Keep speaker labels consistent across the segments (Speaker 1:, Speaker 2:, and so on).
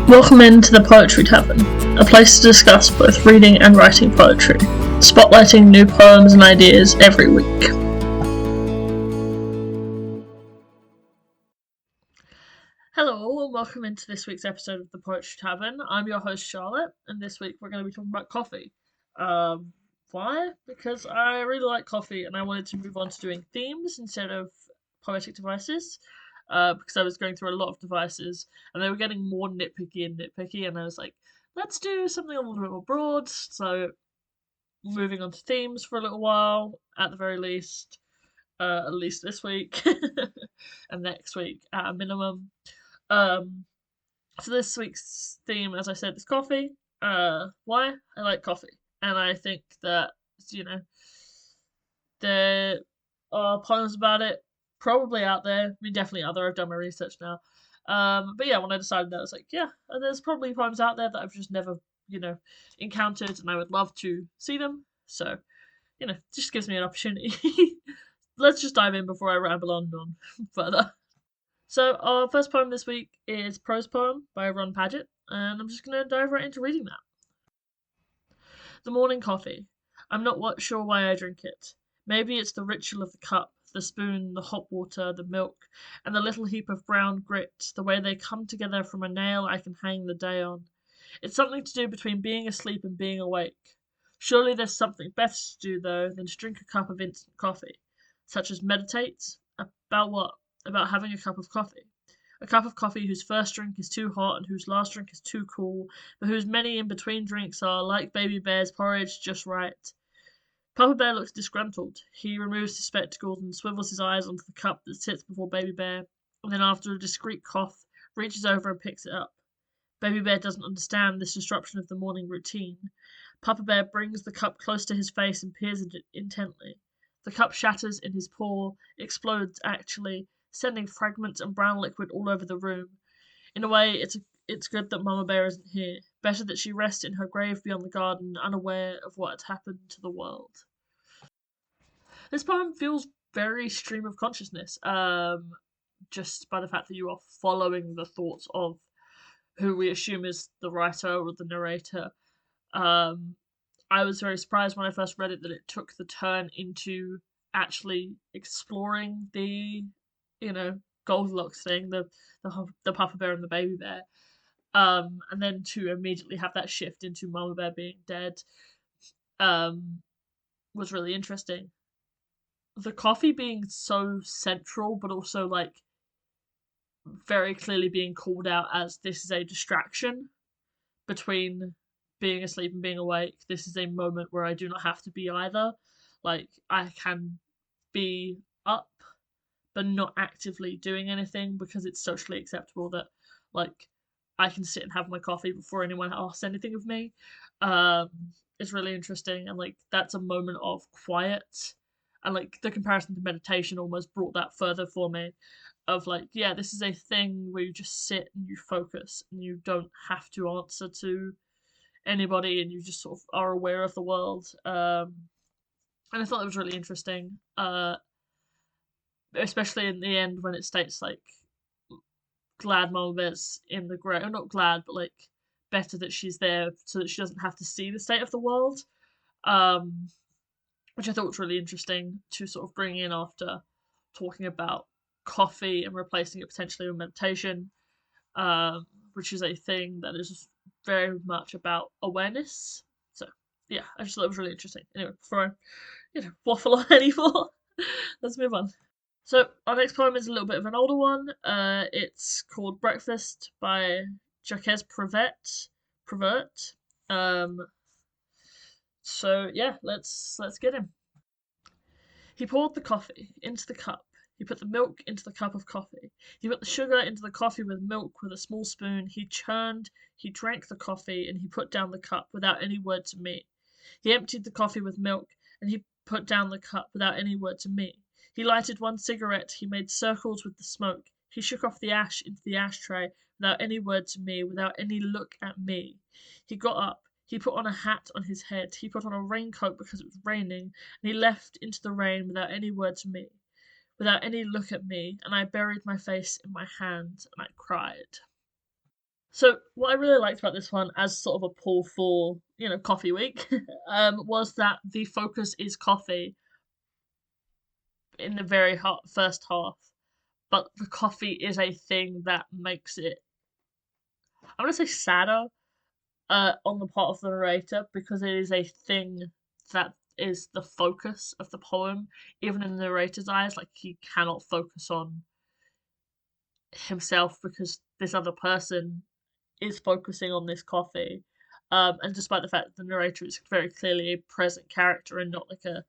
Speaker 1: Welcome into the Poetry Tavern, a place to discuss both reading and writing poetry, spotlighting new poems and ideas every week. Hello and welcome into this week's episode of the Poetry Tavern. I'm your host Charlotte, and this week we're going to be talking about coffee. Why? Because I really like coffee and I wanted to move on to doing themes instead of poetic devices. Because I was going through a lot of devices and they were getting more nitpicky, and I was like, let's do something a little bit more broad. So moving on to themes for a little while, at the very least, at least this week, and next week at a minimum. So this week's theme, as I said, is coffee. Why? I like coffee, and I think that, there are poems about it probably out there. I mean, definitely out there. I've done my research now. But yeah, when I decided that, I was like, yeah, there's probably poems out there that I've just never, encountered, and I would love to see them. So, just gives me an opportunity. Let's just dive in before I ramble on further. So our first poem this week is Prose Poem by Ron Padgett, and I'm just going to dive right into reading that. The morning coffee. I'm not sure why I drink it. Maybe it's the ritual of the cup, the spoon, the hot water, the milk, and the little heap of brown grit, the way they come together from a nail I can hang the day on. It's something to do between being asleep and being awake. Surely there's something better to do, though, than to drink a cup of instant coffee. Such as meditate? About what? About having a cup of coffee. A cup of coffee whose first drink is too hot and whose last drink is too cool, but whose many in-between drinks are, like Baby Bear's porridge, just right. Papa Bear looks disgruntled. He removes his spectacles and swivels his eyes onto the cup that sits before Baby Bear, and then after a discreet cough, reaches over and picks it up. Baby Bear doesn't understand this disruption of the morning routine. Papa Bear brings the cup close to his face and peers at it intently. The cup shatters in his paw, explodes actually, sending fragments and brown liquid all over the room. In a way, it's good that Mama Bear isn't here. Better that she rest in her grave beyond the garden, unaware of what had happened to the world. This poem feels very stream of consciousness, just by the fact that you are following the thoughts of who we assume is the writer or the narrator. I was very surprised when I first read it that it took the turn into actually exploring the, Goldilocks thing, the Papa Bear and the Baby Bear, and then to immediately have that shift into Mama Bear being dead, was really interesting. The coffee being so central, but also like very clearly being called out as this is a distraction between being asleep and being awake. This is a moment where I do not have to be either. Like, I can be up but not actively doing anything because it's socially acceptable that, like, I can sit and have my coffee before anyone asks anything of me. It's really interesting, and like that's a moment of quiet, and like the comparison to meditation almost brought that further for me. Of like, yeah, this is a thing where you just sit and you focus, and you don't have to answer to anybody, and you just sort of are aware of the world. And I thought that was really interesting. Especially in the end when it states like glad Mama Bear's in the grave, or not glad, but like better that she's there so that she doesn't have to see the state of the world, which I thought was really interesting to sort of bring in after talking about coffee and replacing it potentially with meditation, which is a thing that is very much about awareness. So yeah, I just thought it was really interesting. Anyway, before I waffle on anymore, let's move on. So our next poem is a little bit of an older one. It's called Breakfast by Jacques Prévert. So yeah, let's get him. He poured the coffee into the cup. He put the milk into the cup of coffee. He put the sugar into the coffee with milk with a small spoon. He churned, he drank the coffee, and he put down the cup without any word to me. He emptied the coffee with milk, and he put down the cup without any word to me. He lighted one cigarette, he made circles with the smoke. He shook off the ash into the ashtray without any word to me, without any look at me. He got up. He put on a hat on his head. He put on a raincoat because it was raining, and he left into the rain without any word to me, without any look at me, and I buried my face in my hands and I cried. So what I really liked about this one, as sort of a pull for coffee week, was that the focus is coffee in the very first half, but the coffee is a thing that makes it, I want to say, sadder on the part of the narrator, because it is a thing that is the focus of the poem. Even in the narrator's eyes, like, he cannot focus on himself because this other person is focusing on this coffee. And despite the fact that the narrator is very clearly a present character and not like a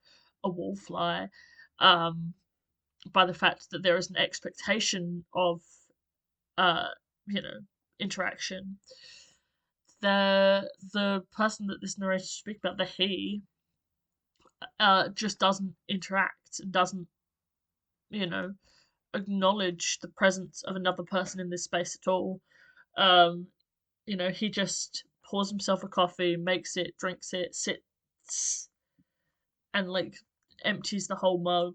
Speaker 1: wallfly, um, by the fact that there is an expectation of uh, you know, interaction, the person that this narrator speaks about, the he, just doesn't interact and doesn't, you know, acknowledge the presence of another person in this space at all. Um, he just pours himself a coffee, makes it, drinks it, sits, and like empties the whole mug,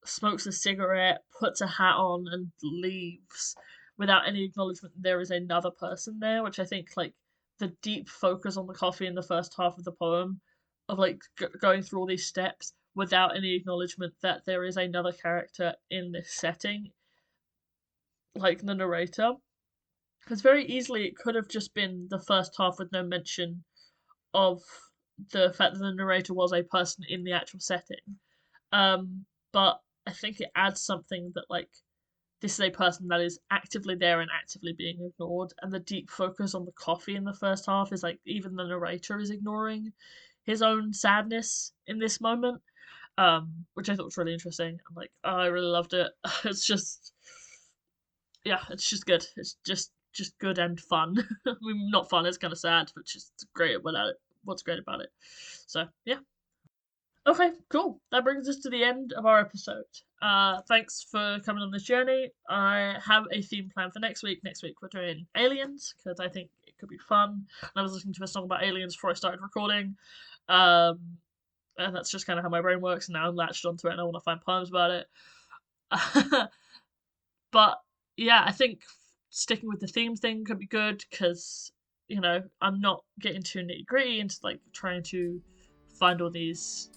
Speaker 1: smokes a cigarette, puts a hat on, and leaves without any acknowledgement that there is another person there, which I think, like, the deep focus on the coffee in the first half of the poem, of like going through all these steps without any acknowledgement that there is another character in this setting, like the narrator. Because very easily it could have just been the first half with no mention of the fact that the narrator was a person in the actual setting. But I think it adds something that, like, this is a person that is actively there and actively being ignored, and the deep focus on the coffee in the first half is like even the narrator is ignoring his own sadness in this moment, which I thought was really interesting. I'm like, oh, I really loved it. It's just, yeah, it's just good. It's just good and fun. I mean, not fun. It's kind of sad, but just great about it. What's great about it? So yeah. Okay, cool. That brings us to the end of our episode. Thanks for coming on this journey. I have a theme plan for next week. Next week we're doing aliens because I think it could be fun. And I was listening to a song about aliens before I started recording, um, and that's just kind of how my brain works. And now I'm latched onto it, and I want to find poems about it. But yeah, I think sticking with the theme thing could be good because I'm not getting too nitty gritty into like trying to find all these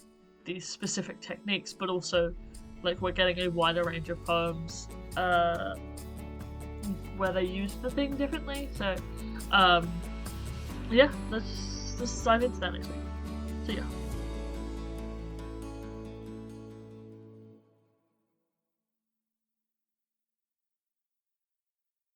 Speaker 1: specific techniques, but also like we're getting a wider range of poems where they use the thing differently. So yeah, let's dive into that next week. See ya.